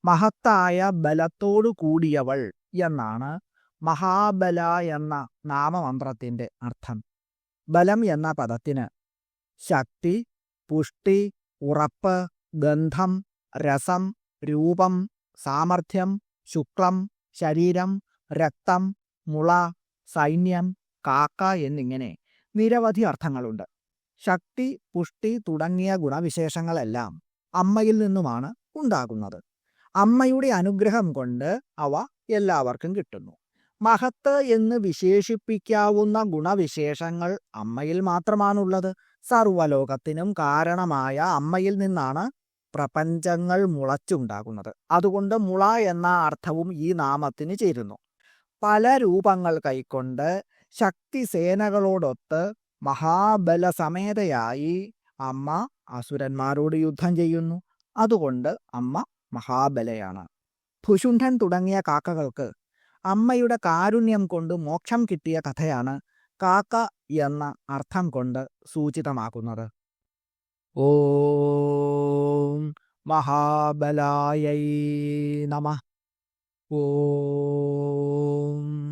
മഹത്തായ ബലത്തോടു കൂടിയവൾ എന്നാണ് മഹാബല എന്ന നാമമന്ത്രത്തിൻ്റെ അർത്ഥം. ബലം എന്ന പദത്തിന് ശക്തി, പുഷ്ടി, ഉറപ്പ്, ഗന്ധം, രസം, രൂപം, സാമർഥ്യം, ശുക്ലം, ശരീരം, രക്തം, മുള, സൈന്യം, കാക്ക എന്നിങ്ങനെ നിരവധി അർത്ഥങ്ങളുണ്ട്. ശക്തി, പുഷ്ടി തുടങ്ങിയ ഗുണവിശേഷങ്ങളെല്ലാം അമ്മയിൽ നിന്നുമാണ് ഉണ്ടാകുന്നത്. അമ്മയുടെ അനുഗ്രഹം കൊണ്ട് അവ എല്ലാവർക്കും കിട്ടുന്നു. മഹത്ത് എന്ന് വിശേഷിപ്പിക്കാവുന്ന ഗുണവിശേഷങ്ങൾ അമ്മയിൽ മാത്രമാണുള്ളത്. സർവ്വലോകത്തിനും കാരണമായ അമ്മയിൽ നിന്നാണ് പ്രപഞ്ചങ്ങൾ മുളച്ചുണ്ടാകുന്നത്. അതുകൊണ്ട് മുള എന്ന അർത്ഥവും ഈ നാമത്തിന് ചേരുന്നു. പല രൂപങ്ങൾ കൈക്കൊണ്ട് ശക്തിസേനകളോടൊത്ത് മഹാബലസമേതയായി അമ്മ അസുരന്മാരോട് യുദ്ധം ചെയ്യുന്നു. അതുകൊണ്ട് അമ്മ മഹാബലയാണ്. ഭുഷുണ്ഡൻ തുടങ്ങിയ കാക്കകൾക്ക് അമ്മയുടെ കാരുണ്യം കൊണ്ട് മോക്ഷം കിട്ടിയ കഥയാണ് കാക്ക എന്ന അർത്ഥം കൊണ്ട് സൂചിതമാക്കുന്നത്. ഓം മഹാബലായൈ നമഃ. ഓം